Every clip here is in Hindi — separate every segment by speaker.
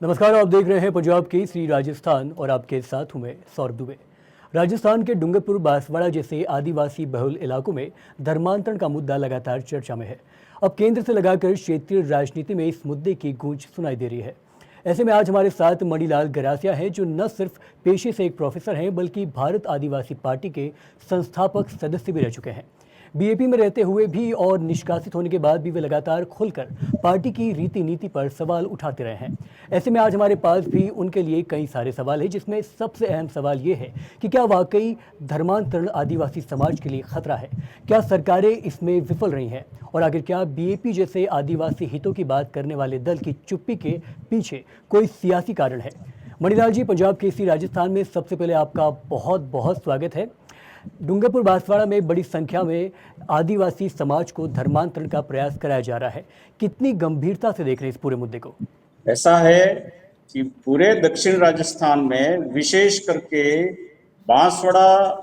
Speaker 1: नमस्कार, आप देख रहे हैं पंजाब की श्री राजस्थान और आपके साथ हूं मैं सौरभ दुबे। राजस्थान के डूंगरपुर बांसवाड़ा जैसे आदिवासी बहुल इलाकों में धर्मांतरण का मुद्दा लगातार चर्चा में है। अब केंद्र से लगाकर क्षेत्रीय राजनीति में इस मुद्दे की गूंज सुनाई दे रही है। ऐसे में आज हमारे साथ मणिलाल गरासिया हैं, जो न सिर्फ पेशे से एक प्रोफेसर हैं बल्कि भारत आदिवासी पार्टी के संस्थापक सदस्य भी रह चुके हैं। बीएपी में रहते हुए भी और निष्कासित होने के बाद भी वे लगातार खुलकर पार्टी की रीति नीति पर सवाल उठाते रहे हैं। ऐसे में आज हमारे पास भी उनके लिए कई सारे सवाल हैं, जिसमें सबसे अहम सवाल ये है कि क्या वाकई धर्मांतरण आदिवासी समाज के लिए खतरा है? क्या सरकारें इसमें विफल रही हैं? और आखिर क्या बीएपी जैसे आदिवासी हितों की बात करने वाले दल की चुप्पी के पीछे कोई सियासी कारण है? मणिलाल जी, पंजाब केसरी राजस्थान में सबसे पहले आपका बहुत बहुत स्वागत है। डूंगरपुर बांसवाड़ा में बड़ी संख्या में आदिवासी समाज को धर्मांतरण का प्रयास कराया जा रहा है। कितनी गंभीरता से देख रहे हैं इस पूरे मुद्दे को?
Speaker 2: ऐसा है कि पूरे दक्षिण राजस्थान में विशेष करके बांसवाड़ा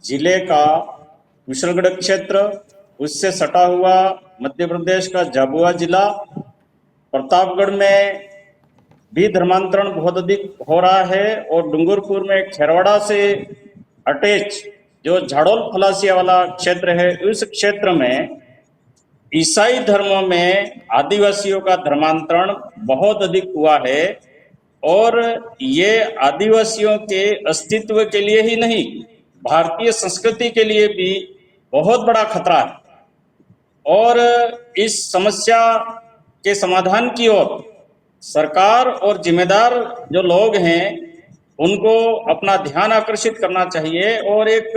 Speaker 2: जिले का कुशलगढ़ क्षेत्र, उससे सटा हुआ मध्य प्रदेश का झाबुआ जिला, प्रतापगढ़ में भी धर्मांतरण बहुत अधिक हो रहा है। और डूंगरपुर में खेरवाड़ा से अटैच जो झाड़ोल फलासिया वाला क्षेत्र है, उस क्षेत्र में ईसाई धर्म में आदिवासियों का धर्मांतरण बहुत अधिक हुआ है। और ये आदिवासियों के अस्तित्व के लिए ही नहीं, भारतीय संस्कृति के लिए भी बहुत बड़ा खतरा है। और इस समस्या के समाधान की ओर सरकार और जिम्मेदार जो लोग हैं उनको अपना ध्यान आकर्षित करना चाहिए और एक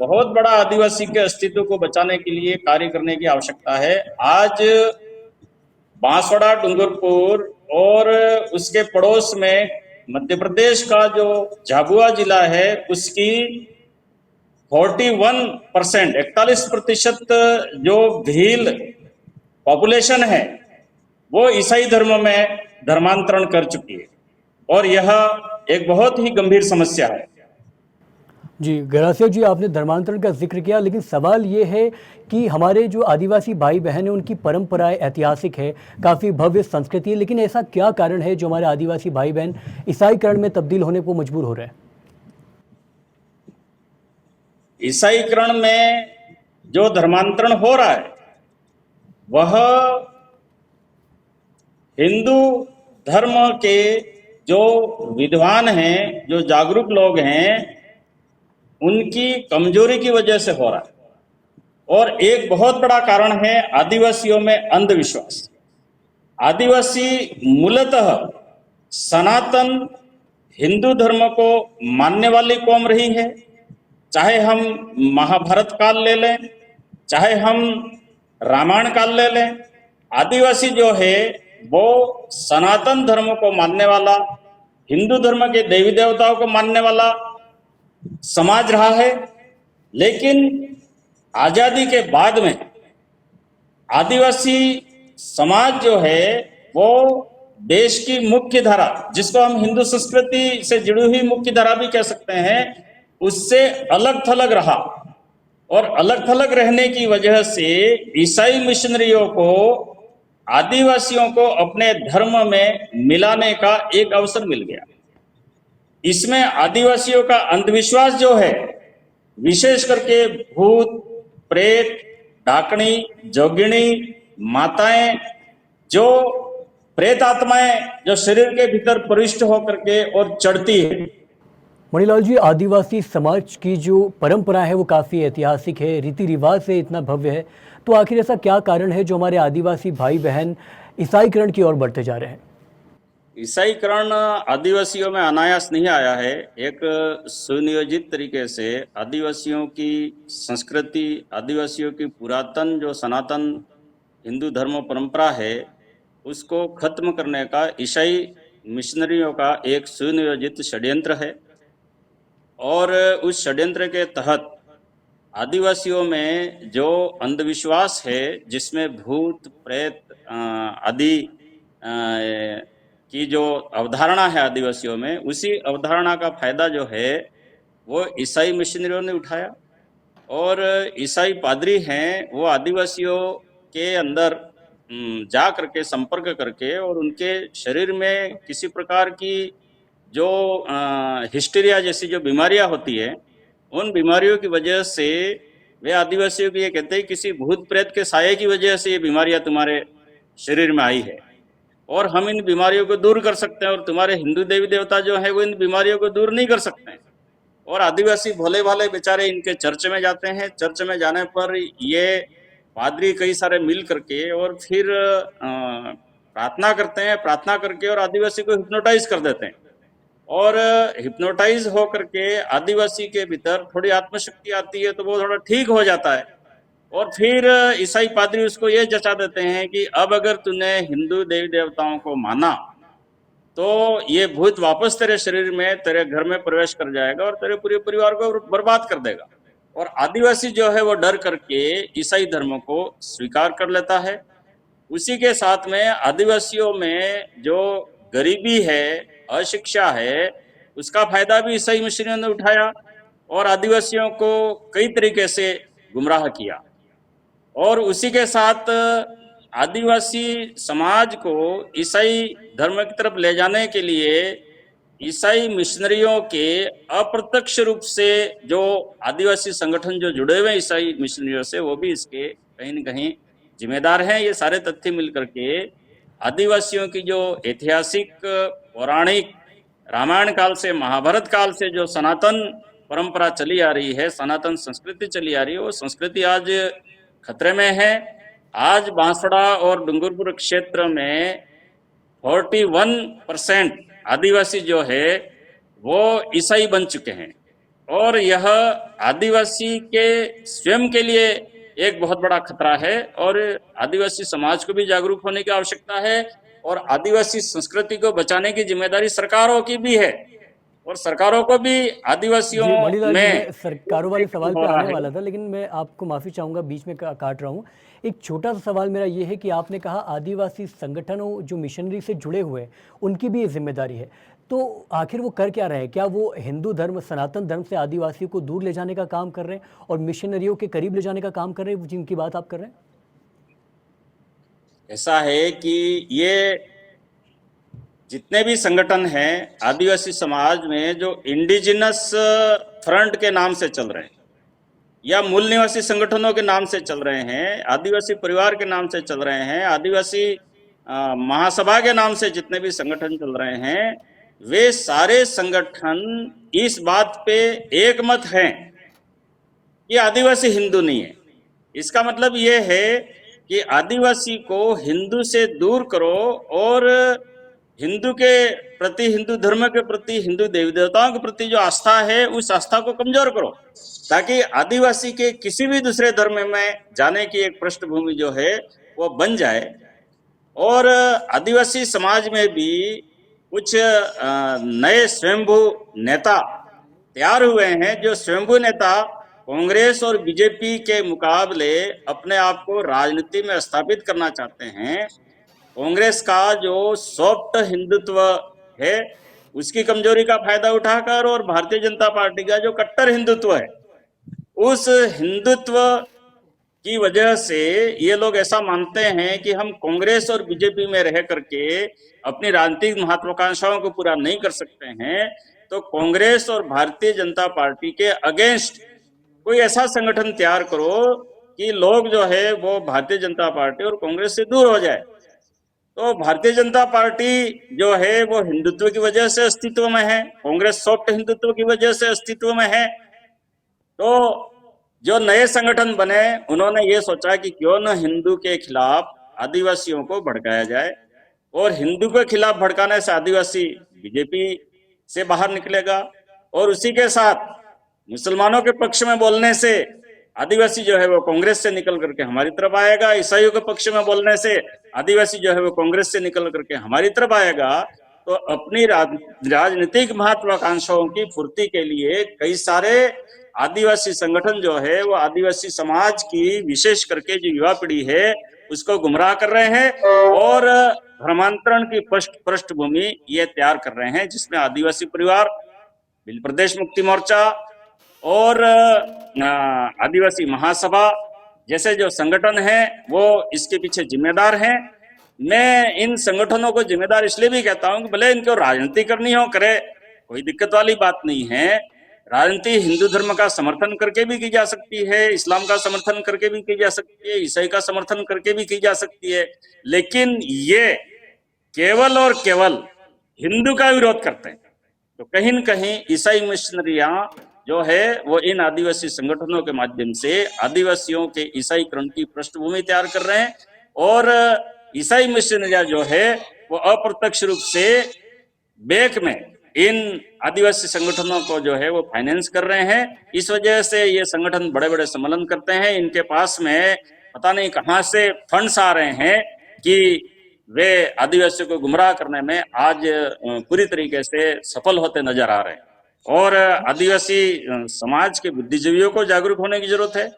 Speaker 2: बहुत बड़ा आदिवासी के अस्तित्व को बचाने के लिए कार्य करने की आवश्यकता है। आज बांसवाड़ा, डूंगरपुर और उसके पड़ोस में मध्य प्रदेश का जो झाबुआ जिला है, उसकी 41% जो भील पॉपुलेशन है वो ईसाई धर्म में धर्मांतरण कर चुकी है। और यह एक बहुत ही गंभीर समस्या है।
Speaker 1: जी गरासिया जी, आपने धर्मांतरण का जिक्र किया, लेकिन सवाल ये है कि हमारे जो आदिवासी भाई बहन हैं उनकी परंपराएं ऐतिहासिक है, काफ़ी भव्य संस्कृति है, लेकिन ऐसा क्या कारण है जो हमारे आदिवासी भाई बहन ईसाईकरण में तब्दील होने को मजबूर हो रहे हैं?
Speaker 2: ईसाईकरण में जो धर्मांतरण हो रहा है वह हिंदू धर्म के जो विद्वान हैं, जो जागरूक लोग हैं, उनकी कमजोरी की वजह से हो रहा है। और एक बहुत बड़ा कारण है आदिवासियों में अंधविश्वास। आदिवासी मूलतः सनातन हिंदू धर्म को मानने वाली कौम रही है। चाहे हम महाभारत काल ले लें, चाहे हम रामायण काल ले लें, आदिवासी जो है वो सनातन धर्म को मानने वाला, हिंदू धर्म के देवी देवताओं को मानने वाला समाज रहा है। लेकिन आजादी के बाद में आदिवासी समाज जो है वो देश की मुख्य धारा, जिसको हम हिंदू संस्कृति से जुड़ी हुई मुख्य धारा भी कह सकते हैं, उससे अलग थलग रहा। और अलग थलग रहने की वजह से ईसाई मिशनरियों को आदिवासियों को अपने धर्म में मिलाने का एक अवसर मिल गया। इसमें आदिवासियों का अंधविश्वास जो है, विशेष करके भूत प्रेत, डाकनी, जोगिनी माताएं, जो प्रेत आत्माएं जो शरीर के भीतर प्रविष्ट होकर के और चढ़ती है।
Speaker 1: मणिलाल जी, आदिवासी समाज की जो परंपरा है वो काफ़ी ऐतिहासिक है, रीति रिवाज से इतना भव्य है, तो आखिर ऐसा क्या कारण है जो हमारे आदिवासी भाई बहन ईसाईकरण की ओर बढ़ते जा रहे हैं?
Speaker 2: ईसाईकरण आदिवासियों में अनायास नहीं आया है। एक सुनियोजित तरीके से आदिवासियों की संस्कृति, आदिवासियों की पुरातन जो सनातन हिंदू धर्म परंपरा है, उसको खत्म करने का ईसाई मिशनरियों का एक सुनियोजित षड्यंत्र है। और उस षड्यंत्र के तहत आदिवासियों में जो अंधविश्वास है, जिसमें भूत प्रेत आदि की जो अवधारणा है आदिवासियों में, उसी अवधारणा का फायदा जो है वो ईसाई मिशनरियों ने उठाया। और ईसाई पादरी हैं वो आदिवासियों के अंदर जा करके संपर्क करके और उनके शरीर में किसी प्रकार की जो हिस्टीरिया जैसी जो बीमारियां होती है, उन बीमारियों की वजह से वे आदिवासियों को ये कहते हैं किसी भूत प्रेत के साये की वजह से ये बीमारियां तुम्हारे शरीर में आई है और हम इन बीमारियों को दूर कर सकते हैं और तुम्हारे हिंदू देवी देवता जो है वो इन बीमारियों को दूर नहीं कर सकते हैं। और आदिवासी भोले भाले बेचारे इनके चर्च में जाते हैं। चर्च में जाने पर ये पादरी कई सारे मिल करके और फिर प्रार्थना करते हैं, प्रार्थना करके और आदिवासी को हिप्नोटाइज कर देते हैं और हिप्नोटाइज हो करके आदिवासी के भीतर थोड़ी आत्मशक्ति आती है तो वो थोड़ा ठीक हो जाता है और फिर ईसाई पादरी उसको ये जचा देते हैं कि अब अगर तूने हिंदू देवी देवताओं को माना तो ये भूत वापस तेरे शरीर में तेरे घर में प्रवेश कर जाएगा और तेरे पूरे परिवार को बर्बाद कर देगा। और आदिवासी जो है वो डर करके ईसाई धर्म को स्वीकार कर लेता है। उसी के साथ में आदिवासियों में जो गरीबी है, अशिक्षा है, उसका फायदा भी ईसाई मिशनरियों ने उठाया और आदिवासियों को कई तरीके से गुमराह किया। और उसी के साथ आदिवासी समाज को ईसाई धर्म की तरफ ले जाने के लिए ईसाई मिशनरियों के अप्रत्यक्ष रूप से जो आदिवासी संगठन जो जुड़े हुए ईसाई मिशनरियों से वो भी इसके कहीं न कहीं जिम्मेदार हैं। ये सारे तथ्य मिलकर के आदिवासियों की जो ऐतिहासिक पौराणिक रामायण काल से महाभारत काल से जो सनातन परंपरा चली आ रही है, सनातन संस्कृति चली आ रही है, वो संस्कृति आज खतरे में है। आज बांसवाड़ा और डूंगरपुर क्षेत्र में 41% आदिवासी जो है वो ईसाई बन चुके हैं और यह आदिवासी के स्वयं के लिए एक बहुत बड़ा खतरा है और आदिवासी समाज को भी जागरूक होने की आवश्यकता है और आदिवासी संस्कृति को बचाने की जिम्मेदारी सरकारों की भी है और सरकारों को भी आदिवासियों
Speaker 1: जी मणिलाल जी,
Speaker 2: में
Speaker 1: मैं सरकारों वाले सवाल
Speaker 2: हो
Speaker 1: पे
Speaker 2: रहा
Speaker 1: आने
Speaker 2: है।
Speaker 1: वाला था, लेकिन मैं आपको माफ़ी चाहूँगा, बीच में काट रहा हूँ। एक छोटा सा सवाल मेरा ये है कि आपने कहा आदिवासी संगठनों जो मिशनरी से जुड़े हुए हैं उनकी भी ये जिम्मेदारी है, तो आखिर वो कर क्या रहे हैं? क्या वो हिंदू धर्म, सनातन धर्म से आदिवासियों को दूर ले जाने का काम कर रहे हैं और मिशनरियों के करीब ले जाने का काम कर रहे हैं, जिनकी बात आप कर रहे हैं?
Speaker 2: ऐसा है कि ये जितने भी संगठन हैं आदिवासी समाज में जो इंडिजिनस फ्रंट के नाम से चल रहे हैं या मूल निवासी संगठनों के नाम से चल रहे हैं, आदिवासी परिवार के नाम से चल रहे हैं, आदिवासी महासभा के नाम से जितने भी संगठन चल रहे हैं, वे सारे संगठन इस बात पे एकमत हैं कि आदिवासी हिंदू नहीं है। इसका मतलब ये है कि आदिवासी को हिंदू से दूर करो और हिंदू के प्रति, हिंदू धर्म के प्रति, हिंदू देवी देवताओं के प्रति जो आस्था है उस आस्था को कमजोर करो ताकि आदिवासी के किसी भी दूसरे धर्म में जाने की एक पृष्ठभूमि जो है वो बन जाए। और आदिवासी समाज में भी कुछ नए स्वयंभू नेता तैयार हुए हैं जो स्वयंभू नेता कांग्रेस और बीजेपी के मुकाबले अपने आप को राजनीति में स्थापित करना चाहते हैं। कांग्रेस का जो सॉफ्ट हिंदुत्व है उसकी कमजोरी का फायदा उठाकर और भारतीय जनता पार्टी का जो कट्टर हिंदुत्व है उस हिंदुत्व की वजह से ये लोग ऐसा मानते हैं कि हम कांग्रेस और बीजेपी में रह करके अपनी राजनीतिक महत्वाकांक्षाओं को पूरा नहीं कर सकते हैं, तो कांग्रेस और भारतीय जनता पार्टी के अगेंस्ट कोई ऐसा संगठन तैयार करो कि लोग जो है वो भारतीय जनता पार्टी और कांग्रेस से दूर हो जाए। तो भारतीय जनता पार्टी जो है वो हिंदुत्व की वजह से अस्तित्व में है, कांग्रेस सॉफ्ट हिंदुत्व की वजह से अस्तित्व में है। तो जो नए संगठन बने उन्होंने ये सोचा कि क्यों न हिंदू के खिलाफ आदिवासियों को भड़काया जाए और हिंदू के खिलाफ भड़काने से आदिवासी बीजेपी से बाहर निकलेगा और उसी के साथ मुसलमानों के पक्ष में बोलने से आदिवासी जो है वो कांग्रेस से निकल करके हमारी तरफ आएगा, ईसाइयों के पक्ष में बोलने से आदिवासी जो है वो कांग्रेस से निकल करके हमारी तरफ आएगा। तो अपनी राजनीतिक महत्वाकांक्षाओं की पूर्ति के लिए कई सारे आदिवासी संगठन जो है वो आदिवासी समाज की, विशेष करके जो युवा पीढ़ी है उसको गुमराह कर रहे हैं और धर्मांतरण की पृष्ठभूमि ये तैयार कर रहे हैं, जिसमें आदिवासी परिवार, भिल प्रदेश मुक्ति मोर्चा और आदिवासी महासभा जैसे जो संगठन है वो इसके पीछे जिम्मेदार हैं। मैं इन संगठनों को जिम्मेदार इसलिए भी कहता हूं कि भले इनको राजनीति करनी हो करे, कोई दिक्कत वाली बात नहीं है। राजनीति हिंदू धर्म का समर्थन करके भी की जा सकती है, इस्लाम का समर्थन करके भी की जा सकती है, ईसाई का समर्थन करके भी की जा सकती है, लेकिन ये केवल और केवल हिंदू का विरोध करते हैं। तो कहीं न कहीं ईसाई मिशनरियां जो है वो इन आदिवासी संगठनों के माध्यम से आदिवासियों के ईसाईकरण की पृष्ठभूमि तैयार कर रहे हैं, और ईसाई मिशनरियां जो है वो अप्रत्यक्ष रूप से बैक में इन आदिवासी संगठनों को जो है वो फाइनेंस कर रहे हैं। इस वजह से ये संगठन बड़े बड़े सम्मेलन करते हैं, इनके पास में पता नहीं कहां से फंड्स आ रहे हैं कि वे आदिवासियों को गुमराह करने में आज पूरी तरीके से सफल होते नजर आ रहे हैं। और आदिवासी समाज के बुद्धिजीवियों को जागरूक होने की जरूरत है।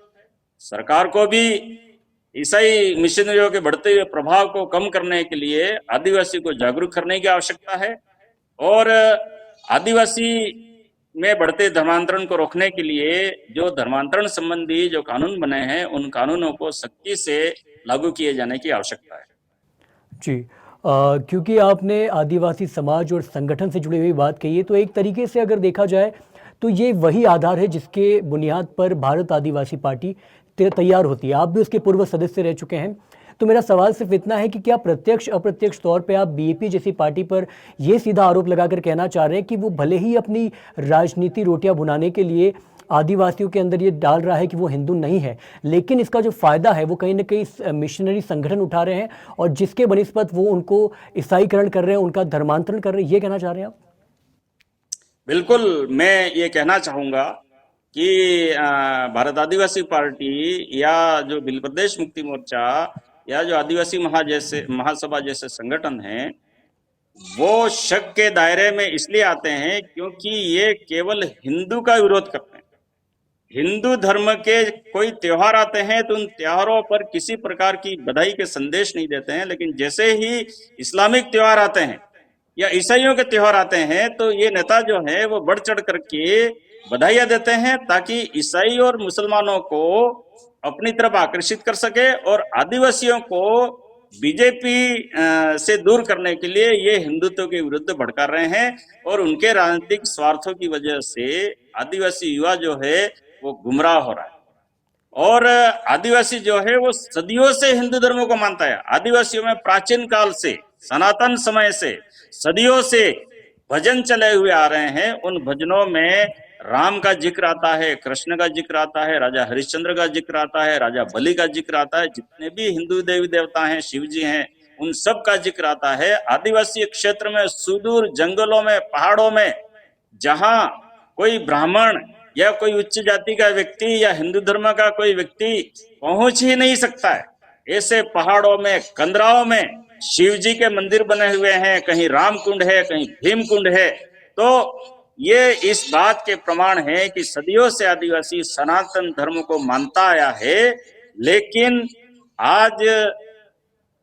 Speaker 2: सरकार को भी ईसाई मिशनरियों के बढ़ते हुए प्रभाव को कम करने के लिए आदिवासी को जागरूक करने की आवश्यकता है, और आदिवासी में बढ़ते धर्मांतरण को रोकने के लिए जो धर्मांतरण संबंधी जो कानून बने हैं उन कानूनों को सख्ती से लागू किए जाने की आवश्यकता है।
Speaker 1: जी, क्योंकि आपने आदिवासी समाज और संगठन से जुड़ी हुई बात कही है, तो एक तरीके से अगर देखा जाए तो ये वही आधार है जिसके बुनियाद पर भारत आदिवासी पार्टी तैयार होती है। आप भी उसके पूर्व सदस्य रह चुके हैं, तो मेरा सवाल सिर्फ इतना है कि क्या प्रत्यक्ष अप्रत्यक्ष तौर पे आप बीएपी जैसी पार्टी पर यह सीधा आरोप लगाकर कहना चाह रहे हैं कि वो भले ही अपनी राजनीति रोटियां बुनाने के लिए आदिवासियों के अंदर ये डाल रहा है कि वो हिंदू नहीं है, लेकिन इसका जो फायदा है वो कहीं ना कहीं मिशनरी संगठन उठा रहे हैं, और जिसके बनिस्पत वो उनको ईसाईकरण कर रहे हैं, उनका धर्मांतरण कर रहे हैं, ये कहना चाह रहे हैं आप?
Speaker 2: बिल्कुल, मैं ये कहना चाहूंगा कि भारत आदिवासी पार्टी या जो भिल प्रदेश मुक्ति मोर्चा या जो आदिवासी महासभा जैसे संगठन हैं वो शक के दायरे में इसलिए आते हैं क्योंकि ये केवल हिंदू का विरोध करते हैं। हिंदू धर्म के कोई त्योहार आते हैं तो उन त्योहारों पर किसी प्रकार की बधाई के संदेश नहीं देते हैं, लेकिन जैसे ही इस्लामिक त्योहार आते हैं या ईसाइयों के त्योहार आते हैं तो ये नेता जो है वो बढ़ चढ़ करके बधाइयां देते हैं ताकि ईसाई और मुसलमानों को अपनी तरफ आकर्षित कर सके, और आदिवासियों को बीजेपी से दूर करने के लिए ये हिंदुत्व के विरुद्ध भड़का रहे हैं, और उनके राजनीतिक स्वार्थों की वजह से आदिवासी युवा जो है वो गुमराह हो रहा है। और आदिवासी जो है वो सदियों से हिंदू धर्म को मानता है। आदिवासियों में प्राचीन काल से, सनातन समय से, सदियों से भजन चले हुए आ रहे हैं। उन भजनों में राम का जिक्र आता है, कृष्ण का जिक्र आता है, राजा हरिश्चंद्र का जिक्र आता है, राजा बलि का जिक्र आता है, जितने भी हिंदू देवी देवता हैं, शिव जी हैं, उन सब का जिक्र आता है। आदिवासी क्षेत्र में, सुदूर जंगलों में, पहाड़ों में, जहां कोई ब्राह्मण या कोई उच्च जाति का व्यक्ति या हिंदू धर्म का कोई व्यक्ति पहुंच ही नहीं सकता है, ऐसे पहाड़ों में, कंदराओं में शिव जी के मंदिर बने हुए हैं, कहीं राम कुंड है, कहीं भीम कुंड है। तो ये इस बात के प्रमाण है कि सदियों से आदिवासी सनातन धर्म को मानता आया है, लेकिन आज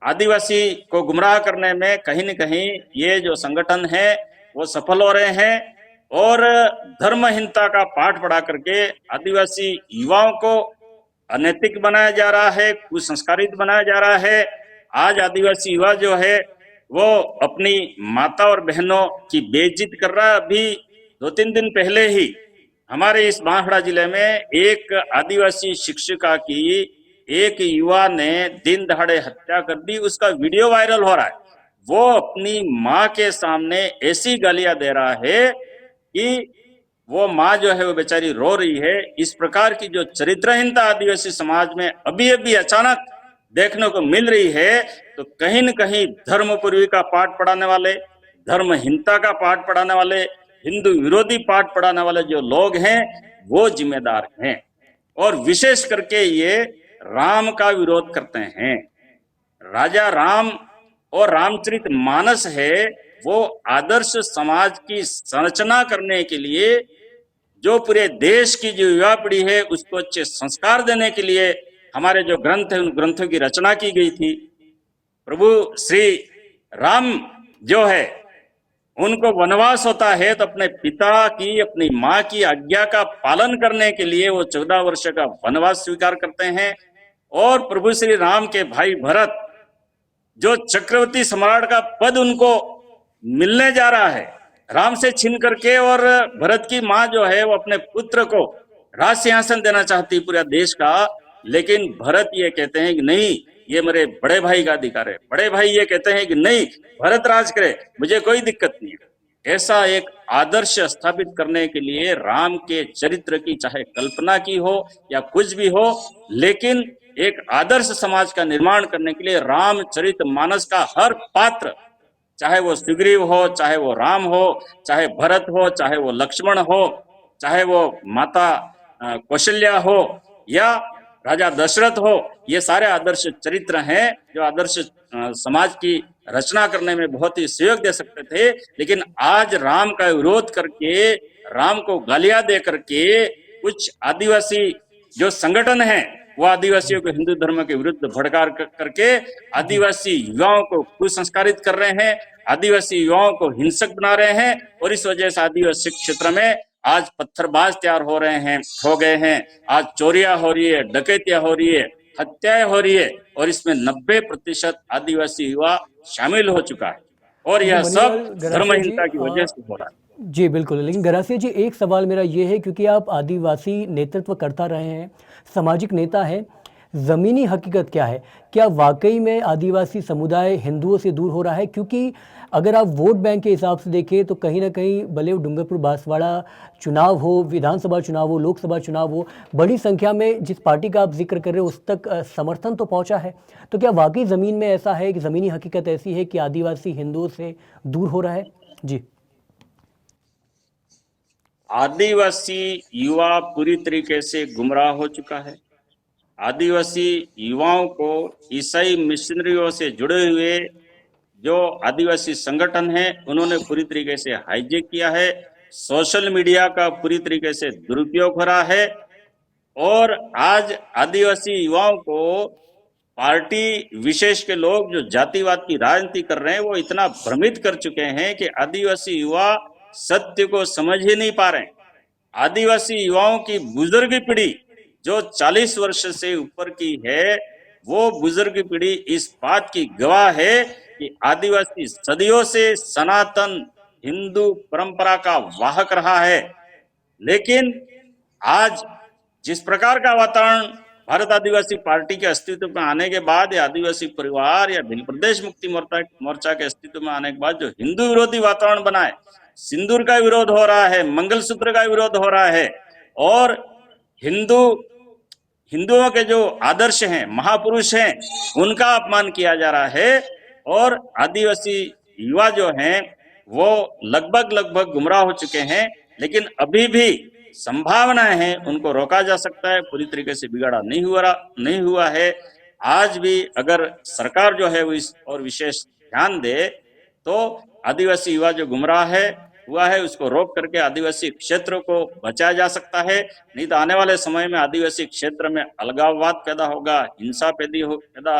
Speaker 2: आदिवासी को गुमराह करने में कहीं न कहीं ये जो संगठन है वो सफल हो रहे हैं, और धर्महीनता का पाठ पढ़ा करके आदिवासी युवाओं को अनैतिक बनाया जा रहा है, कुसंस्कारित बनाया जा रहा है। आज आदिवासी युवा जो है वो अपनी माता और बहनों की बेइज्जती कर रहा है। अभी 2-3 दिन पहले ही हमारे इस बांसवाड़ा जिले में एक आदिवासी शिक्षिका की एक युवा ने दिन दहाड़े हत्या कर दी, उसका वीडियो वायरल हो रहा है। वो अपनी माँ के सामने ऐसी गालियां दे रहा है कि वो माँ जो है वो बेचारी रो रही है। इस प्रकार की जो चरित्रहीनता आदिवासी समाज में अभी अभी अचानक देखने को मिल रही है, तो कहीं न कहीं धर्मपूर्वी का पाठ पढ़ाने वाले, धर्महीनता का पाठ पढ़ाने वाले, हिंदू विरोधी पाठ पढ़ाने वाले जो लोग हैं वो जिम्मेदार हैं, और विशेष करके ये राम का विरोध करते हैं। राजा राम और रामचरित मानस है वो आदर्श समाज की संरचना करने के लिए, जो पूरे देश की जो युवा पीढ़ी है उसको अच्छे संस्कार देने के लिए हमारे जो ग्रंथ है उन ग्रंथों की रचना की गई थी। प्रभु श्री राम जो है उनको वनवास होता है तो अपने पिता की, अपनी माँ की आज्ञा का पालन करने के लिए वो 14 वर्ष का वनवास स्वीकार करते हैं। और प्रभु श्री राम के भाई भरत, जो चक्रवर्ती सम्राट का पद उनको मिलने जा रहा है, राम से छीन करके, और भरत की मां जो है वो अपने पुत्र को राज सिंहासन देना चाहती पूरा देश का, लेकिन भरत ये कहते हैं कि नहीं, ये मेरे बड़े भाई का अधिकार है। बड़े भाई ये कहते हैं कि नहीं, भरत राज करे, मुझे कोई दिक्कत नहीं है। ऐसा एक आदर्श स्थापित करने के लिए राम के चरित्र की चाहे कल्पना की हो या कुछ भी हो, लेकिन एक आदर्श समाज का निर्माण करने के लिए रामचरितमानस का हर पात्र, चाहे वो सुग्रीव हो, चाहे वो राम हो, चाहे भरत हो, चाहे वो लक्ष्मण हो, चाहे वो माता कौशल्या हो या राजा दशरथ हो, ये सारे आदर्श चरित्र हैं जो आदर्श समाज की रचना करने में बहुत ही सहयोग दे सकते थे। लेकिन आज राम का विरोध करके, राम को गालियां दे करके कुछ आदिवासी जो संगठन है वो आदिवासियों को हिंदू धर्म के विरुद्ध भड़का करके आदिवासी युवाओं को कुसंस्कारित कर रहे हैं, आदिवासी युवाओं को हिंसक बना रहे हैं, और इस वजह से आदिवासी क्षेत्र में आज पत्थरबाज तैयार हो गए हैं। आज चोरियां हो रही है, डकैतियां हो रही है, हत्याएं हो रही है, और इसमें 90% आदिवासी युवा शामिल हो चुका है, और
Speaker 1: जी
Speaker 2: यह सब
Speaker 1: मनीलाल गरासिया जी,
Speaker 2: धर्महीनता की वजह से हो रहा है।
Speaker 1: जी बिल्कुल। लेकिन गरासिया जी, एक सवाल मेरा ये है, क्योंकि आप आदिवासी नेतृत्व करता रहे हैं, सामाजिक नेता हैं, ज़मीनी हकीकत क्या है? क्या वाकई में आदिवासी समुदाय हिंदुओं से दूर हो रहा है? क्योंकि अगर आप वोट बैंक के हिसाब से देखें तो कहीं ना कहीं भले वो डूंगरपुर बांसवाड़ा चुनाव हो, विधानसभा चुनाव हो, लोकसभा चुनाव हो, बड़ी संख्या में जिस पार्टी का आप जिक्र कर रहे हो उस तक समर्थन तो पहुंचा है। तो क्या वाकई ज़मीन में ऐसा है कि ज़मीनी हकीकत ऐसी है कि आदिवासी हिंदुओं से दूर हो रहा है? जी।
Speaker 2: आदिवासी युवा पूरी तरीके से गुमराह हो चुका है। आदिवासी युवाओं को ईसाई मिशनरियों से जुड़े हुए जो आदिवासी संगठन हैं उन्होंने पूरी तरीके से हाईजैक किया है। सोशल मीडिया का पूरी तरीके से दुरुपयोग हो रहा है, और आज आदिवासी युवाओं को पार्टी विशेष के लोग जो जातिवाद की राजनीति कर रहे हैं वो इतना भ्रमित कर चुके हैं कि आदिवासी युवा सत्य को समझ ही नहीं पा रहे हैं। आदिवासी युवाओं की बुजुर्ग पीढ़ी जो 40 वर्ष से ऊपर की है, वो बुजुर्ग पीढ़ी इस बात की गवाह है कि आदिवासी सदियों से सनातन हिंदू परंपरा का वाहक रहा है। लेकिन आज जिस प्रकार का वातावरण भारत आदिवासी पार्टी के अस्तित्व में आने के बाद, या आदिवासी परिवार या भिल प्रदेश मुक्ति मोर्चा के अस्तित्व में आने के बाद जो हिंदू विरोधी वातावरण बना है, सिंदूर का विरोध हो रहा है, मंगलसूत्र का विरोध हो रहा है, और हिंदुओं के जो आदर्श हैं, महापुरुष हैं, उनका अपमान किया जा रहा है, और आदिवासी युवा जो हैं वो लगभग गुमराह हो चुके हैं। लेकिन अभी भी संभावनाएं हैं, उनको रोका जा सकता है, पूरी तरीके से बिगाड़ा नहीं हुआ है। आज भी अगर सरकार जो है वो इस और विशेष ध्यान दे तो आदिवासी युवा जो गुमराह हुआ है उसको रोक करके आदिवासी क्षेत्र को बचाया जा सकता है। नहीं तो आने वाले समय में आदिवासी क्षेत्र में अलगाववाद पैदा होगा, हिंसा पैदा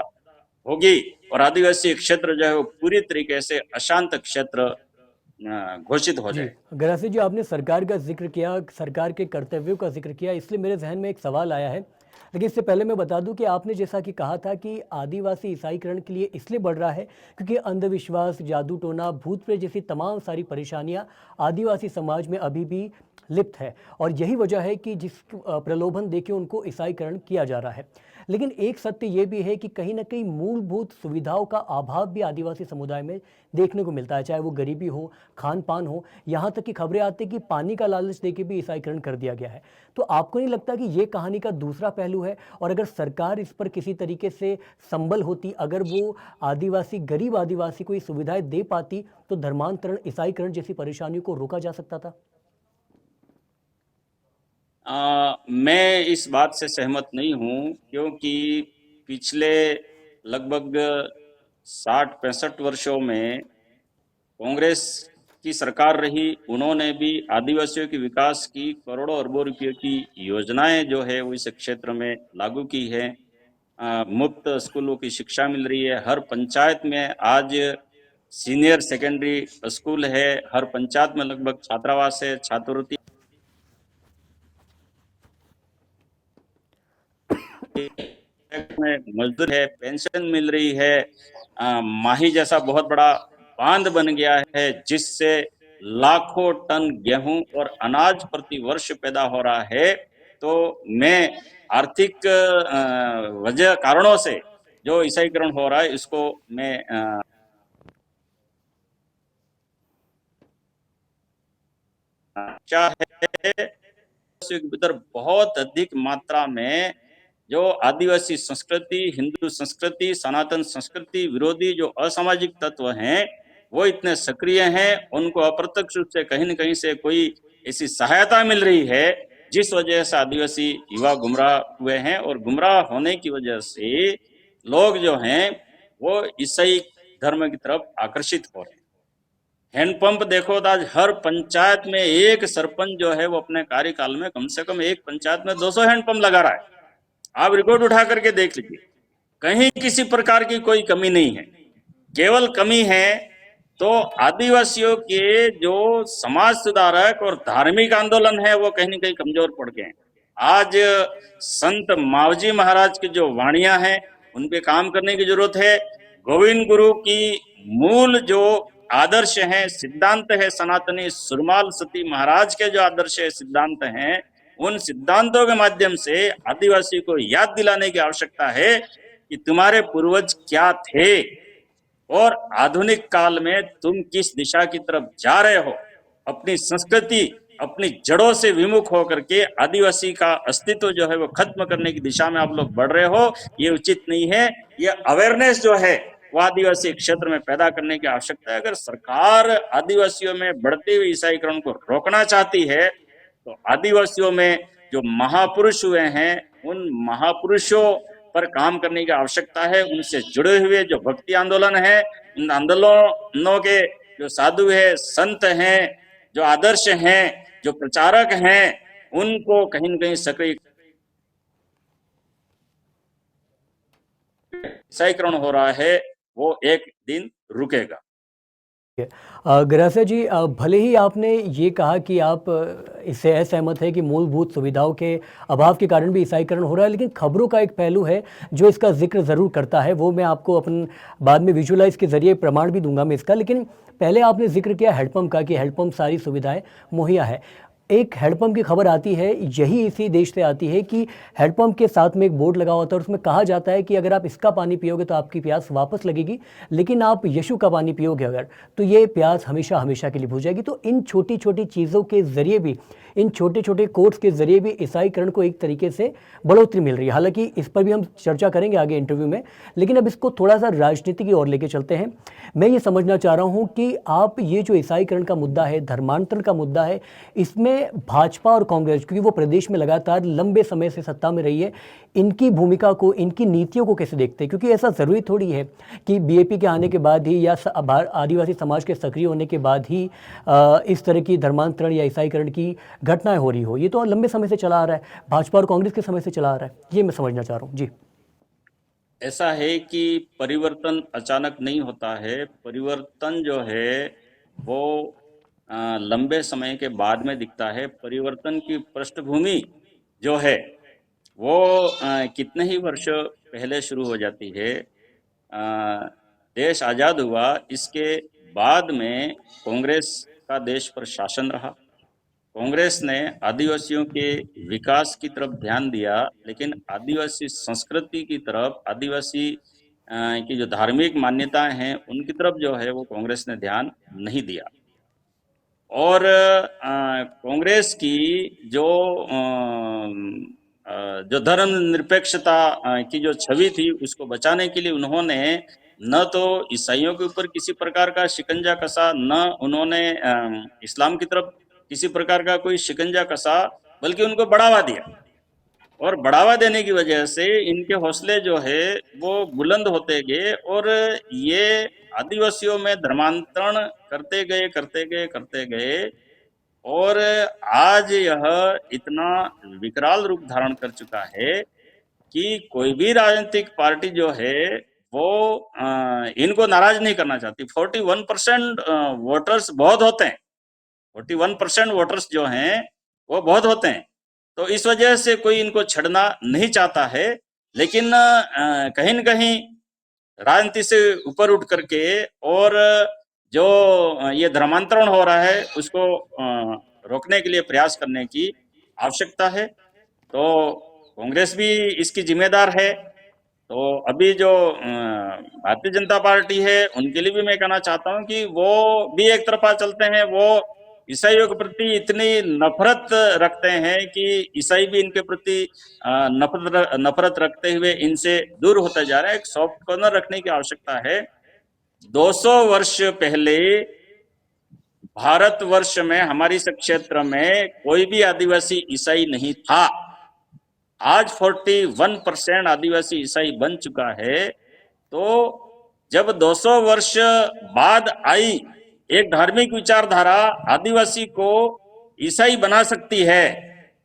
Speaker 2: होगी, और आदिवासी क्षेत्र जो है वो पूरी तरीके से अशांत क्षेत्र घोषित हो
Speaker 1: जी
Speaker 2: जाए।
Speaker 1: गरासिया जी, आपने सरकार का जिक्र किया, सरकार के कर्तव्यों का जिक्र किया, इसलिए मेरे जहन में एक सवाल आया है। लेकिन इससे पहले मैं बता दूं कि आपने जैसा कि कहा था कि आदिवासी ईसाईकरण के लिए इसलिए बढ़ रहा है क्योंकि अंधविश्वास, जादू टोना, भूत प्रेत जैसी तमाम सारी परेशानियां आदिवासी समाज में अभी भी लिप्त है, और यही वजह है कि जिस प्रलोभन देके उनको ईसाईकरण किया जा रहा है। लेकिन एक सत्य ये भी है कि कहीं ना कहीं मूलभूत सुविधाओं का अभाव भी आदिवासी समुदाय में देखने को मिलता है, चाहे वो गरीबी हो, खान पान हो, यहाँ तक कि खबरें आती कि पानी का लालच देके भी ईसाईकरण कर दिया गया है। तो आपको नहीं लगता कि ये कहानी का दूसरा पहलू है, और अगर सरकार इस पर किसी तरीके से संबल होती, अगर वो गरीब आदिवासी को ये सुविधाएं दे पाती, तो धर्मांतरण, ईसाईकरण जैसी परेशानियों को रोका जा सकता था?
Speaker 2: मैं इस बात से सहमत नहीं हूं, क्योंकि पिछले लगभग 60-65 वर्षों में कांग्रेस की सरकार रही, उन्होंने भी आदिवासियों के विकास की करोड़ों अरबों रुपयों की योजनाएं जो है वो इस क्षेत्र में लागू की है। मुफ्त स्कूलों की शिक्षा मिल रही है, हर पंचायत में आज सीनियर सेकेंडरी स्कूल है, हर पंचायत में लगभग छात्रावास है, छात्रवृत्ति में मजदूर है, पेंशन मिल रही है, माही जैसा बहुत बड़ा बांध बन गया है जिससे लाखों टन गेहूं और अनाज प्रति वर्ष पैदा हो रहा है। तो मैं आर्थिक वजह कारणों से जो ईसाईकरण हो रहा है इसको मैं क्या है के भीतर बहुत अधिक मात्रा में जो आदिवासी संस्कृति, हिंदू संस्कृति, सनातन संस्कृति विरोधी जो असामाजिक तत्व हैं वो इतने सक्रिय हैं, उनको अप्रत्यक्ष रूप से कहीं न कहीं से कोई ऐसी सहायता मिल रही है जिस वजह से आदिवासी युवा गुमराह हुए हैं, और गुमराह होने की वजह से लोग जो हैं वो ईसाई धर्म की तरफ आकर्षित हो रहे हैं। हैंडपंप देखो तो आज हर पंचायत में एक सरपंच जो है वो अपने कार्यकाल में कम से कम एक पंचायत में 200 हैंडपंप लगा रहा है। आप रिकॉर्ड उठा करके देख लीजिए, कहीं किसी प्रकार की कोई कमी नहीं है। केवल कमी है तो आदिवासियों के जो समाज सुधारक और धार्मिक आंदोलन है वो कहीं न कहीं कमजोर पड़ गए हैं। आज संत मावजी महाराज की जो वाणियां हैं उन पे काम करने की जरूरत है। गोविंद गुरु की मूल जो आदर्श है, सिद्धांत है सनातनी, सुरमाल सती महाराज के जो आदर्श है, सिद्धांत हैं, उन सिद्धांतों के माध्यम से आदिवासी को याद दिलाने की आवश्यकता है कि तुम्हारे पूर्वज क्या थे और आधुनिक काल में तुम किस दिशा की तरफ जा रहे हो। अपनी संस्कृति, अपनी जड़ों से विमुख होकर के आदिवासी का अस्तित्व जो है वो खत्म करने की दिशा में आप लोग बढ़ रहे हो, ये उचित नहीं है। ये अवेयरनेस जो है वो आदिवासी क्षेत्र में पैदा करने की आवश्यकता है। अगर सरकार आदिवासियों में बढ़ते हुए ईसाईकरण को रोकना चाहती है तो आदिवासियों में जो महापुरुष हुए हैं उन महापुरुषों पर काम करने की आवश्यकता है। उनसे जुड़े हुए जो भक्ति आंदोलन है, उन आंदोलनों के जो साधु है, संत हैं, जो आदर्श हैं, जो प्रचारक हैं, उनको कहीं न कहीं सक्रिय ईसाईकरण हो रहा है वो एक दिन रुकेगा।
Speaker 1: गरासिया जी, भले ही आपने ये कहा कि आप इससे असहमत है कि मूलभूत सुविधाओं के अभाव के कारण भी ईसाईकरण हो रहा है, लेकिन खबरों का एक पहलू है जो इसका जिक्र ज़रूर करता है। वो मैं आपको अपन बाद में विजुलाइज के ज़रिए प्रमाण भी दूंगा मैं इसका, लेकिन पहले आपने जिक्र किया हैंडपम्प का कि हैंडपम्प सारी सुविधाएं मुहैया है। एक हैंडपम्प की खबर आती है, यही इसी देश से आती है, कि हैंडपम्प के साथ में एक बोर्ड लगा होता है और उसमें कहा जाता है कि अगर आप इसका पानी पियोगे तो आपकी प्यास वापस लगेगी, लेकिन आप यीशु का पानी पियोगे अगर, तो ये प्यास हमेशा हमेशा के लिए बुझ जाएगी। तो इन छोटी छोटी चीज़ों के ज़रिए भी, इन छोटे छोटे कोर्स के ज़रिए भी ईसाईकरण को एक तरीके से बढ़ोतरी मिल रही है। हालांकि इस पर भी हम चर्चा करेंगे आगे इंटरव्यू में, लेकिन अब इसको थोड़ा सा राजनीति की ओर लेके चलते हैं। मैं ये समझना चाह रहा हूँ कि आप ये जो ईसाईकरण का मुद्दा है, धर्मांतरण का मुद्दा है, इसमें भाजपा और कांग्रेस, क्योंकि वो प्रदेश में लगातार लंबे समय से सत्ता में रही है, इनकी भूमिका को, इनकी नीतियों को कैसे देखते हैं? क्योंकि ऐसा ज़रूरी थोड़ी है कि बीएपी के आने के बाद ही या आदिवासी समाज के सक्रिय होने के बाद ही इस तरह की धर्मांतरण या ईसाईकरण की घटनाएं हो रही हो। ये तो लंबे समय से चला आ रहा है, भाजपा और कांग्रेस के समय से चला आ रहा है। ये मैं समझना चाह रहा हूँ जी।
Speaker 2: ऐसा है कि परिवर्तन अचानक नहीं होता है। परिवर्तन जो है वो लंबे समय के बाद में दिखता है। परिवर्तन की पृष्ठभूमि जो है वो कितने ही वर्ष पहले शुरू हो जाती है। देश आज़ाद हुआ, इसके बाद में कांग्रेस का देश पर शासन रहा। कांग्रेस ने आदिवासियों के विकास की तरफ ध्यान दिया, लेकिन आदिवासी संस्कृति की तरफ, आदिवासी की जो धार्मिक मान्यताएं हैं उनकी तरफ जो है वो कांग्रेस ने ध्यान नहीं दिया। और कांग्रेस की जो धर्मनिरपेक्षता की जो छवि थी उसको बचाने के लिए उन्होंने न तो ईसाइयों के ऊपर किसी प्रकार का शिकंजा कसा, न उन्होंने इस्लाम की तरफ किसी प्रकार का कोई शिकंजा कसा, बल्कि उनको बढ़ावा दिया। और बढ़ावा देने की वजह से इनके हौसले जो है वो बुलंद होते गए और ये आदिवासियों में धर्मांतरण करते गए और आज यह इतना विकराल रूप धारण कर चुका है कि कोई भी राजनीतिक पार्टी जो है वो इनको नाराज नहीं करना चाहती। 41% वोटर्स बहुत होते हैं, 41% वोटर्स जो हैं वो बहुत होते हैं, तो इस वजह से कोई इनको छड़ना नहीं चाहता है। लेकिन कहीं न कहीं राजनीति से ऊपर उठ करके और जो ये धर्मांतरण हो रहा है उसको रोकने के लिए प्रयास करने की आवश्यकता है। तो कांग्रेस भी इसकी जिम्मेदार है। तो अभी जो भारतीय जनता पार्टी है उनके लिए भी मैं कहना चाहता हूं कि वो भी एक तरफा चलते हैं। वो ईसाइयों के प्रति इतनी नफरत रखते हैं कि ईसाई भी इनके प्रति नफरत रखते हुए इनसे दूर होता जा रहा है। एक सॉफ्ट कॉर्नर रखने की आवश्यकता है। 200 वर्ष पहले भारतवर्ष में हमारी इस क्षेत्र में कोई भी आदिवासी ईसाई नहीं था। आज 41% आदिवासी ईसाई बन चुका है। तो जब 200 वर्ष बाद आई एक धार्मिक विचारधारा आदिवासी को ईसाई बना सकती है,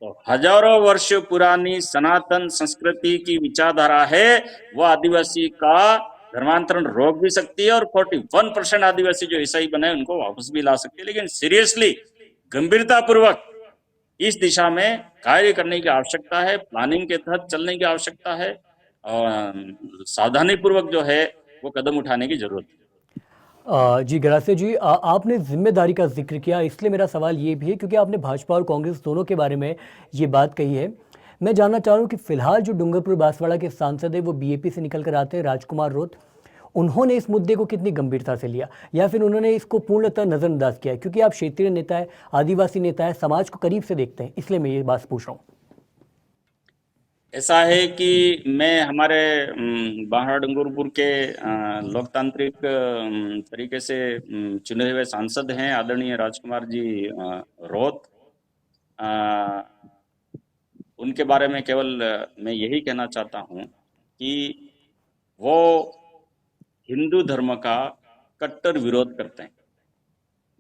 Speaker 2: तो हजारों वर्ष पुरानी सनातन संस्कृति की विचारधारा है वो आदिवासी का धर्मांतरण रोक भी सकती है और 41% आदिवासी जो ईसाई बने उनको वापस भी ला सकती है। लेकिन सीरियसली गंभीरता पूर्वक इस दिशा में कार्य करने की आवश्यकता है, प्लानिंग के तहत चलने की आवश्यकता है और सावधानी पूर्वक जो है वो कदम उठाने की जरूरत है।
Speaker 1: जी गरासे जी, आपने जिम्मेदारी का जिक्र किया, इसलिए मेरा सवाल ये भी है क्योंकि आपने भाजपा और कांग्रेस दोनों के बारे में ये बात कही है। मैं जानना चाह रहा हूँ कि फिलहाल जो डूंगरपुर बांसवाड़ा के सांसद है वो बीएपी से निकल कर आते हैं, राजकुमार रोत, उन्होंने इस मुद्दे को कितनी गंभीरता से लिया या फिर उन्होंने इसको पूर्णतः नज़रअंदाज किया है? क्योंकि आप क्षेत्रीय नेता है, आदिवासी नेता है, समाज को करीब से देखते हैं, इसलिए मैं ये बात पूछ रहा हूँ।
Speaker 2: ऐसा है कि मैं हमारे बांसवाड़ा डूंगरपुर के लोकतांत्रिक तरीके से चुने हुए सांसद हैं आदरणीय राजकुमार जी रोत। अ, उनके बारे में केवल मैं यही कहना चाहता हूं कि वो हिंदू धर्म का कट्टर विरोध करते हैं,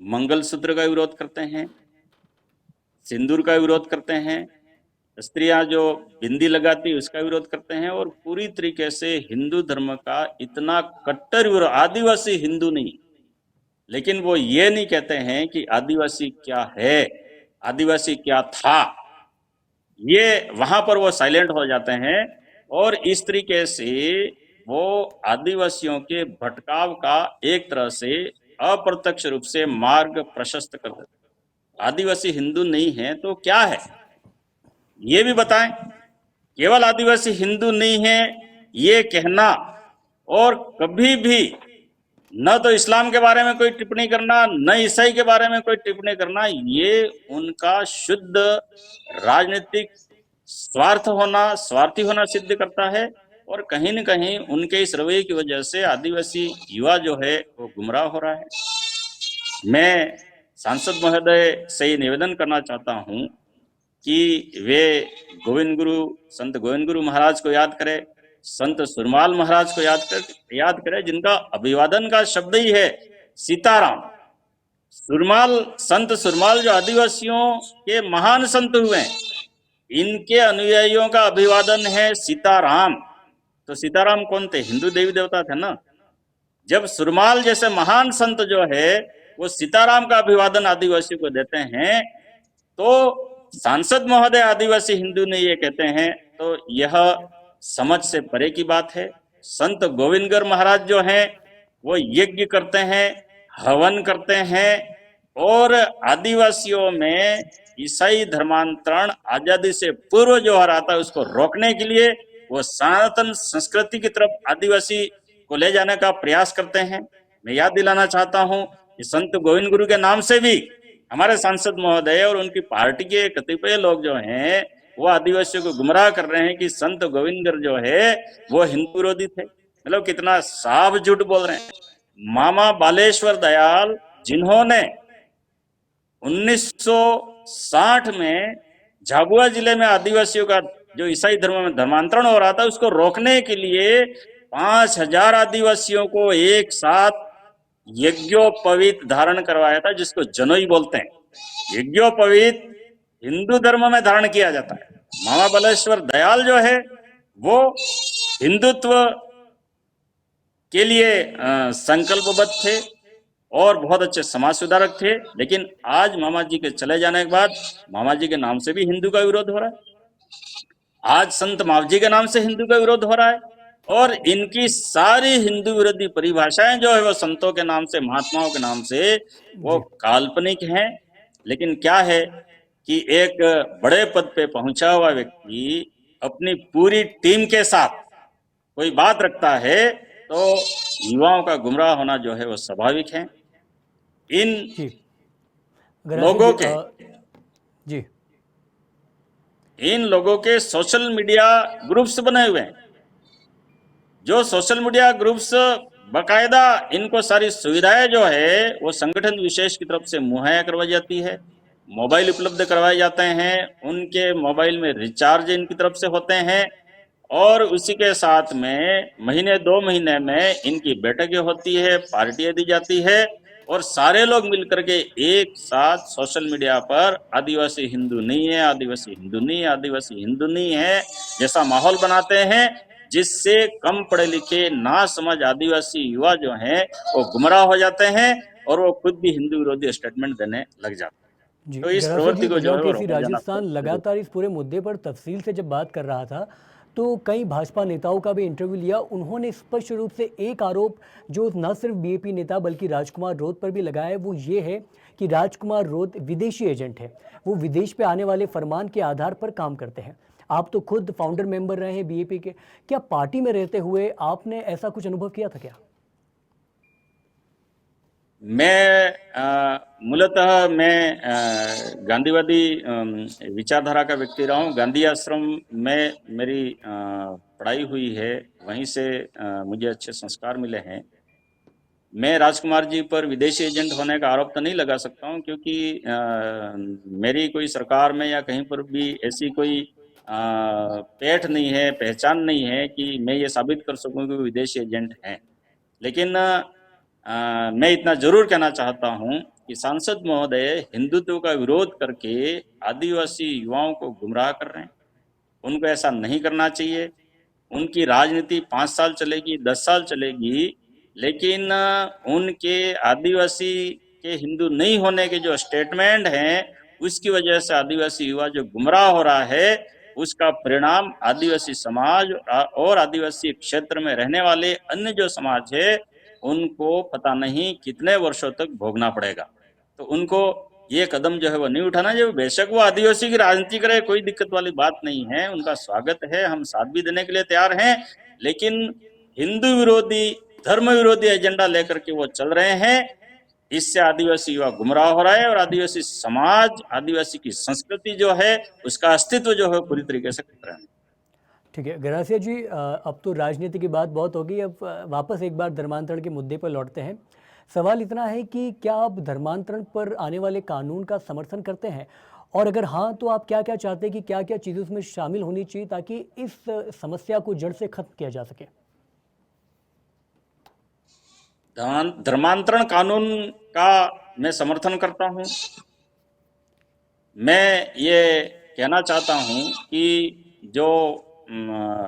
Speaker 2: मंगलसूत्र का विरोध करते हैं, सिंदूर का विरोध करते हैं, स्त्रियां जो बिंदी लगाती उसका विरोध करते हैं और पूरी तरीके से हिंदू धर्म का इतना कट्टर विरोध। आदिवासी हिंदू नहीं, लेकिन वो ये नहीं कहते हैं कि आदिवासी क्या है, आदिवासी क्या था, ये वहां पर वो साइलेंट हो जाते हैं और इस तरीके से वो आदिवासियों के भटकाव का एक तरह से अप्रत्यक्ष रूप से मार्ग प्रशस्त कर देते। आदिवासी हिंदू नहीं है तो क्या है ये भी बताएं। केवल आदिवासी हिंदू नहीं है ये कहना और कभी भी न तो इस्लाम के बारे में कोई टिप्पणी करना न ईसाई के बारे में कोई टिप्पणी करना, ये उनका शुद्ध राजनीतिक स्वार्थी होना सिद्ध करता है। और कहीं न कहीं उनके इस रवैये की वजह से आदिवासी युवा जो है वो गुमराह हो रहा है। मैं सांसद महोदय से ये निवेदन करना चाहता हूं कि वे संत गोविंद गुरु महाराज को याद करें, संत सुरमाल महाराज को याद करें जिनका अभिवादन का शब्द ही है सीताराम। संत सुरमाल जो आदिवासियों के महान संत हुए, इनके अनुयायियों का अभिवादन है सीताराम। तो सीताराम कौन थे? हिंदू देवी देवता थे ना। जब सुरमाल जैसे महान संत जो है वो सीताराम का अभिवादन आदिवासियों को देते हैं, तो सांसद महोदय आदिवासी हिंदू ने ये कहते हैं तो यह समझ से परे की बात है। संत गोविंदगर महाराज जो हैं वो यज्ञ करते हैं, हवन करते हैं और आदिवासियों में ईसाई धर्मांतरण आजादी से पूर्व जो हो रहा था उसको रोकने के लिए वो सनातन संस्कृति की तरफ आदिवासी को ले जाने का प्रयास करते हैं। मैं याद दिलाना चाहता हूं कि संत गोविंद गुरु के नाम से भी हमारे सांसद महोदय और उनकी पार्टी के कतिपय लोग जो हैं वो आदिवासियों को गुमराह कर रहे हैं कि संत गोविंदगर जो है वो हिंदू विरोधी थे। मतलब कितना साफ झूठ बोल रहे हैं। मामा बालेश्वर दयाल जिन्होंने 1960 में झाबुआ जिले में आदिवासियों का जो ईसाई धर्म में धर्मांतरण हो रहा था उसको रोकने के लिए 5000 आदिवासियों को एक साथ यज्ञोपवीत धारण करवाया था, जिसको जनोई बोलते हैं। यज्ञोपवीत हिंदू धर्म में धारण किया जाता है। मामा बालेश्वर दयाल जो है वो हिंदुत्व के लिए संकल्पबद्ध थे और बहुत अच्छे समाज सुधारक थे। लेकिन आज मामा जी के चले जाने के बाद मामा जी के नाम से भी हिंदू का विरोध हो रहा है। आज संत मावजी के नाम से हिंदू का विरोध हो रहा है, और इनकी सारी हिंदू विरोधी परिभाषाएं जो है वो संतों के नाम से, महात्माओं के नाम से, वो
Speaker 1: जी
Speaker 2: काल्पनिक हैं। लेकिन क्या है कि एक बड़े पद पे पहुंचा हुआ व्यक्ति अपनी पूरी टीम के साथ कोई बात रखता है तो युवाओं का गुमराह होना जो है वो स्वाभाविक है। इन
Speaker 1: जी गरासिया
Speaker 2: लोगों
Speaker 1: जी
Speaker 2: के
Speaker 1: जी
Speaker 2: इन लोगों के सोशल मीडिया ग्रुप्स बने हुए हैं, जो सोशल मीडिया ग्रुप्स बकायदा इनको सारी सुविधाएं जो है वो संगठन विशेष की तरफ से मुहैया करवाई जाती है, मोबाइल उपलब्ध करवाए जाते हैं, उनके मोबाइल में रिचार्ज इनकी तरफ से होते हैं, और उसी के साथ में महीने 2 महीने में इनकी बैठकें होती है, पार्टियां दी जाती है, और सारे लोग मिलकर के एक साथ सोशल मीडिया पर आदिवासी हिंदू नहीं है, आदिवासी हिंदू नहीं है, आदिवासी हिंदू नहीं है जैसा माहौल बनाते हैं, जिससे कम पढ़े लिखे ना समझ आदिवासी युवा जो हैं वो गुमराह हो जाते हैं और वो खुद भी हिंदू विरोधी स्टेटमेंट देने लग जाते हैं।
Speaker 1: जी
Speaker 2: तो इस
Speaker 1: गरासिया
Speaker 2: प्रवृत्ति
Speaker 1: जी,
Speaker 2: को जो
Speaker 1: पंजाब
Speaker 2: है वो
Speaker 1: केसरी
Speaker 2: रोका जाना
Speaker 1: राजस्थान लगातार इस पूरे मुद्दे पर तफसील से जब बात कर रहा था तो कई भाजपा नेताओं का भी इंटरव्यू लिया। उन्होंने स्पष्ट रूप से एक आरोप जो न सिर्फ बीएपी नेता बल्कि राजकुमार रोध पर भी लगाया है, वो ये है कि राजकुमार रोध विदेशी एजेंट है। वो विदेश पे आने वाले फरमान के आधार पर काम करते हैं। आप तो खुद फाउंडर मेंबर रहे हैं बीएपी के, क्या पार्टी में रहते हुए आपने ऐसा कुछ अनुभव किया था क्या?
Speaker 2: मूलतः मैं गांधीवादी विचारधारा का व्यक्ति रहा हूँ। गांधी आश्रम में मेरी पढ़ाई हुई है, वहीं से मुझे अच्छे संस्कार मिले हैं। मैं राजकुमार जी पर विदेशी एजेंट होने का आरोप तो नहीं लगा सकता हूँ, क्योंकि मेरी कोई सरकार में या कहीं पर भी ऐसी कोई पेठ नहीं है, पहचान नहीं है कि मैं ये साबित कर सकूं कि विदेशी एजेंट हैं। लेकिन मैं इतना जरूर कहना चाहता हूं कि सांसद महोदय हिंदुत्व का विरोध करके आदिवासी युवाओं को गुमराह कर रहे हैं। उनको ऐसा नहीं करना चाहिए। उनकी राजनीति 5 साल चलेगी, 10 साल चलेगी, लेकिन उनके आदिवासी के हिंदू नहीं होने के जो स्टेटमेंट हैं उसकी वजह से आदिवासी युवा जो गुमराह हो रहा है, उसका परिणाम आदिवासी समाज और आदिवासी क्षेत्र में रहने वाले अन्य जो समाज है उनको पता नहीं कितने वर्षों तक भोगना पड़ेगा। तो उनको ये कदम जो है वो नहीं उठाना चाहिए। बेशक वो आदिवासी की राजनीति करे, कोई दिक्कत वाली बात नहीं है, उनका स्वागत है, हम साथ भी देने के लिए तैयार हैं, लेकिन हिंदू विरोधी, धर्म विरोधी एजेंडा लेकर के वो चल रहे हैं। इससे आदिवासी युवा गुमराह हो रहा है और आदिवासी समाज, आदिवासी की संस्कृति जो है उसका अस्तित्व जो है पूरी तरीके से खतरे में।
Speaker 1: ठीक है गरासिया जी, अब तो राजनीति की बात बहुत होगी। अब वापस एक बार धर्मांतरण के मुद्दे पर लौटते हैं। सवाल इतना है कि क्या आप धर्मांतरण पर आने वाले कानून का समर्थन करते हैं, और अगर हाँ तो आप क्या क्या चाहते हैं कि क्या क्या चीज़ें उसमें शामिल होनी चाहिए ताकि इस समस्या को जड़ से खत्म किया जा सके?
Speaker 2: धर्मांतरण कानून का मैं समर्थन करता हूं। मैं ये कहना चाहता हूं कि जो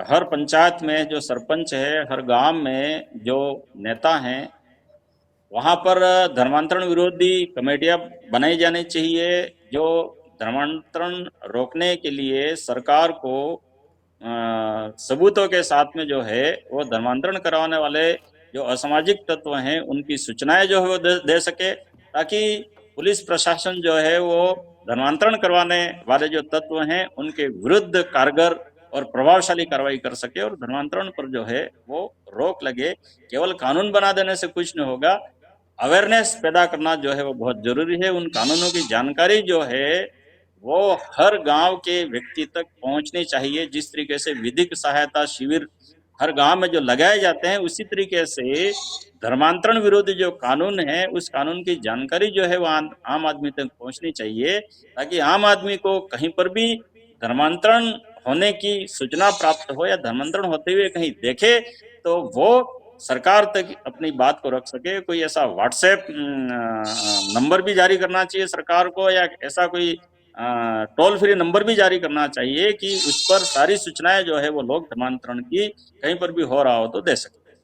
Speaker 2: हर पंचायत में जो सरपंच है, हर गांव में जो नेता हैं, वहां पर धर्मांतरण विरोधी कमेटियां बनाई जानी चाहिए, जो धर्मांतरण रोकने के लिए सरकार को सबूतों के साथ में जो है वो धर्मांतरण करवाने वाले जो असामाजिक तत्व हैं उनकी सूचनाएं जो है वो दे सके, ताकि पुलिस प्रशासन जो है वो धर्मांतरण करवाने वाले जो तत्व हैं उनके विरुद्ध कारगर और प्रभावशाली कार्रवाई कर सके और धर्मांतरण पर जो है वो रोक लगे। केवल कानून बना देने से कुछ नहीं होगा, अवेयरनेस पैदा करना जो है वो बहुत जरूरी है। उन कानूनों की जानकारी जो है वो हर गांव के व्यक्ति तक पहुंचनी चाहिए। जिस तरीके से विधिक सहायता शिविर हर गांव में जो लगाए जाते हैं, उसी तरीके से धर्मांतरण विरोधी जो कानून है उस कानून की जानकारी जो है वो आम आदमी तक पहुंचनी चाहिए, ताकि आम आदमी को कहीं पर भी धर्मांतरण होने की सूचना प्राप्त हो या धर्मांतरण होते हुए कहीं देखे तो वो सरकार तक अपनी बात को रख सके। कोई ऐसा व्हाट्सएप नंबर भी जारी करना चाहिए सरकार को, या ऐसा कोई टोल फ्री नंबर भी जारी करना चाहिए कि उस पर सारी सूचनाएं जो है वो लोग धर्मांतरण की कहीं पर भी हो रहा हो तो दे सकते हैं।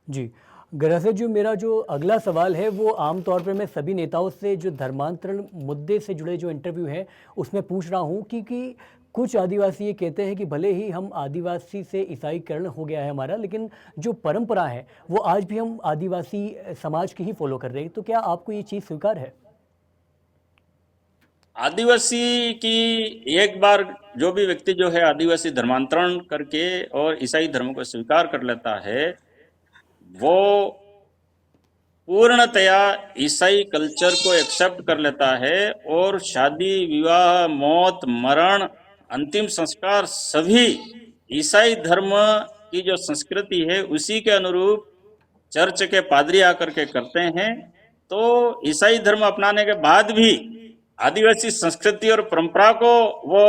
Speaker 1: जी गरासिया जी, मेरा जो अगला सवाल है वो आमतौर पर मैं सभी नेताओं से जो धर्मांतरण मुद्दे से जुड़े जो इंटरव्यू हैं उसमें पूछ रहा हूँ कि कुछ आदिवासी ये कहते हैं कि भले ही हम आदिवासी से ईसाईकरण हो गया है हमारा, लेकिन जो परंपरा है वो आज भी हम आदिवासी समाज की ही फॉलो कर रहे हैं। तो क्या आपको ये चीज़ स्वीकार है?
Speaker 2: आदिवासी की एक बार जो भी व्यक्ति जो है आदिवासी धर्मांतरण करके और ईसाई धर्म को स्वीकार कर लेता है, वो पूर्णतया ईसाई कल्चर को एक्सेप्ट कर लेता है और शादी, विवाह, मौत, मरण, अंतिम संस्कार सभी ईसाई धर्म की जो संस्कृति है उसी के अनुरूप चर्च के पादरी आकर के करते हैं। तो ईसाई धर्म अपनाने के बाद भी आदिवासी संस्कृति और परंपरा को वो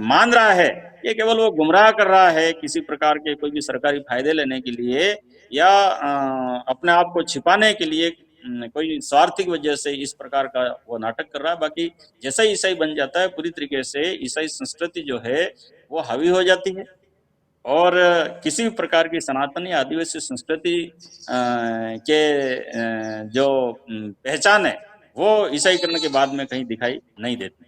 Speaker 2: मान रहा है, ये केवल वो गुमराह कर रहा है किसी प्रकार के कोई भी सरकारी फायदे लेने के लिए या अपने आप को छिपाने के लिए कोई स्वार्थिक वजह से इस प्रकार का वो नाटक कर रहा है। बाकी जैसा ही ईसाई बन जाता है पूरी तरीके से ईसाई संस्कृति जो है वो हावी हो जाती है और किसी भी प्रकार की सनातनी आदिवासी संस्कृति के जो पहचान है वो ईसाईकरण के बाद में कहीं दिखाई नहीं देती।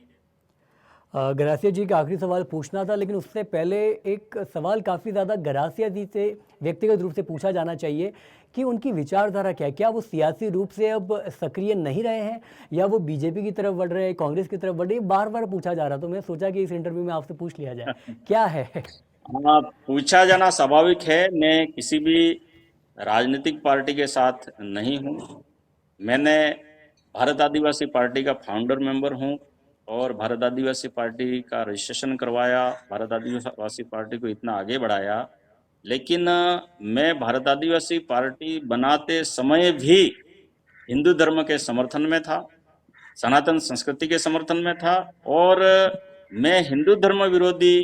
Speaker 1: गरासिया जी का आखिरी सवाल पूछना था, लेकिन उससे पहले एक सवाल काफ़ी ज़्यादा गरासिया जी से व्यक्तिगत रूप से पूछा जाना चाहिए कि उनकी विचारधारा क्या है? क्या वो सियासी रूप से अब सक्रिय नहीं रहे हैं या वो बीजेपी की तरफ बढ़ रहे हैं, कांग्रेस की तरफ बढ़ रहे हैं? बार-बार पूछा जा रहा, तो मैं सोचा कि इस इंटरव्यू में आपसे पूछ लिया जाए, क्या है?
Speaker 2: हाँ, पूछा जाना स्वाभाविक है। मैं किसी भी राजनीतिक पार्टी के साथ नहीं हूँ। मैंने भारत आदिवासी पार्टी का फाउंडर मेंबर हूँ और भारत आदिवासी पार्टी का रजिस्ट्रेशन करवाया, भारत आदिवासी पार्टी को इतना आगे बढ़ाया। लेकिन मैं भारत आदिवासी पार्टी बनाते समय भी हिंदू धर्म के समर्थन में था, सनातन संस्कृति के समर्थन में था और मैं हिंदू धर्म विरोधी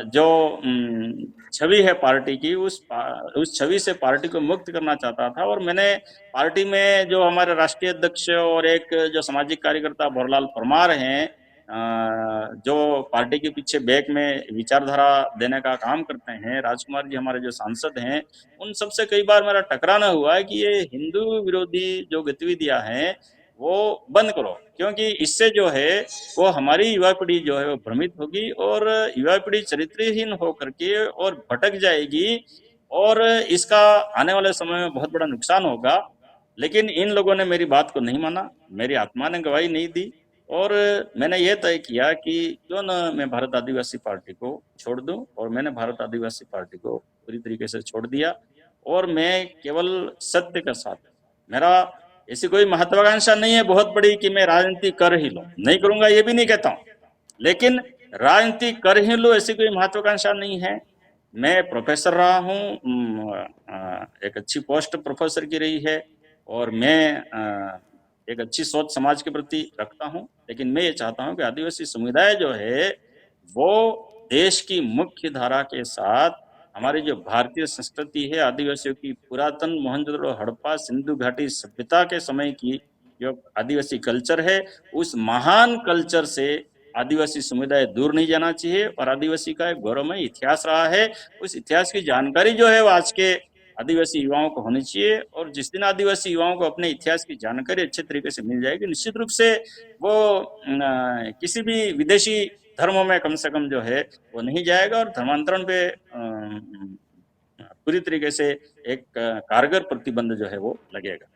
Speaker 2: जो छवि है पार्टी की उस छवि से पार्टी को मुक्त करना चाहता था। और मैंने पार्टी में जो हमारे राष्ट्रीय अध्यक्ष और एक जो सामाजिक कार्यकर्ता भोरलाल परमार हैं, जो पार्टी के पीछे बैक में विचारधारा देने का काम करते हैं, राजकुमार जी हमारे जो सांसद हैं, उन सबसे कई बार मेरा टकराना हुआ है कि ये हिंदू विरोधी जो गतिविधियां हैं वो बंद करो, क्योंकि इससे जो है वो हमारी युवा पीढ़ी जो है वो भ्रमित होगी और युवा पीढ़ी चरित्रहीन होकर के और भटक जाएगी और इसका आने वाले समय में बहुत बड़ा नुकसान होगा। लेकिन इन लोगों ने मेरी बात को नहीं माना, मेरी आत्मा ने गवाही नहीं दी और मैंने ये तय किया कि क्यों न मैं भारत आदिवासी पार्टी को छोड़ दूं और मैंने भारत आदिवासी पार्टी को पूरी तरीके से छोड़ दिया और मैं केवल सत्य के साथ, मेरा ऐसी कोई महत्वाकांक्षा नहीं है बहुत बड़ी कि मैं राजनीति कर ही लूं, नहीं करूंगा ये भी नहीं कहता हूं, लेकिन राजनीति कर ही लूं ऐसी कोई महत्वाकांक्षा नहीं है। मैं प्रोफेसर रहा हूं, एक अच्छी पोस्ट प्रोफेसर की रही है और मैं एक अच्छी सोच समाज के प्रति रखता हूं, लेकिन मैं ये चाहता हूं कि आदिवासी समुदाय जो है वो देश की मुख्य धारा के साथ हमारी जो भारतीय संस्कृति है, आदिवासियों की पुरातन मोहनजोदड़ो हड़प्पा सिंधु घाटी सभ्यता के समय की जो आदिवासी कल्चर है, उस महान कल्चर से आदिवासी समुदाय दूर नहीं जाना चाहिए और आदिवासी का एक गौरवमय इतिहास रहा है, उस इतिहास की जानकारी जो है वो आज के आदिवासी युवाओं को होनी चाहिए। और जिस दिन आदिवासी युवाओं को अपने इतिहास की जानकारी अच्छे तरीके से मिल जाएगी, निश्चित रूप से वो किसी भी विदेशी धर्मों में कम से कम जो है वो नहीं जाएगा और धर्मांतरण पे पूरी तरीके से एक कारगर प्रतिबंध जो है वो लगेगा।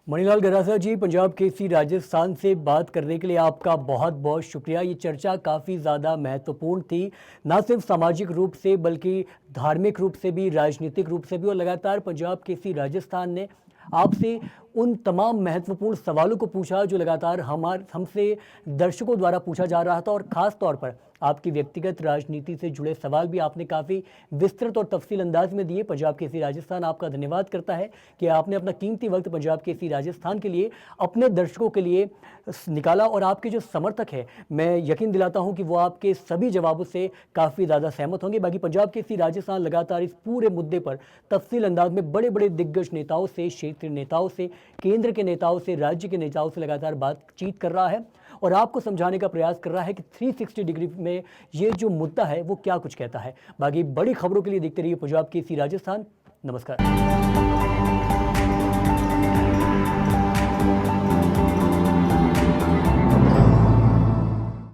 Speaker 1: मणिलाल गरासिया जी, पंजाब केसरी राजस्थान से बात करने के लिए आपका बहुत बहुत शुक्रिया। ये चर्चा काफ़ी ज़्यादा महत्वपूर्ण थी, ना सिर्फ सामाजिक रूप से बल्कि धार्मिक रूप से भी, राजनीतिक रूप से भी। और लगातार पंजाब केसरी राजस्थान ने आपसे उन तमाम महत्वपूर्ण सवालों को पूछा जो लगातार हमसे दर्शकों द्वारा पूछा जा रहा था, और ख़ास तौर पर आपकी व्यक्तिगत राजनीति से जुड़े सवाल भी आपने काफ़ी विस्तृत और तफसील अंदाज में दिए। पंजाब केसरी राजस्थान आपका धन्यवाद करता है कि आपने अपना कीमती वक्त पंजाब केसरी राजस्थान के लिए, अपने दर्शकों के लिए निकाला। और आपके जो समर्थक हैं, मैं यकीन दिलाता हूं कि वो आपके सभी जवाबों से काफ़ी ज़्यादा सहमत होंगे। बाकी पंजाब केसरी राजस्थान लगातार इस पूरे मुद्दे पर तफसील अंदाज में बड़े बड़े दिग्गज नेताओं से, क्षेत्रीय नेताओं से, केंद्र के नेताओं से, राज्य के नेताओं से लगातार बातचीत कर रहा है और आपको समझाने का प्रयास कर रहा है कि 360 डिग्री में ये जो मुद्दा है वो क्या कुछ कहता है। बाकी बड़ी खबरों के लिए देखते रहिए पंजाब केसरी राजस्थान। नमस्कार।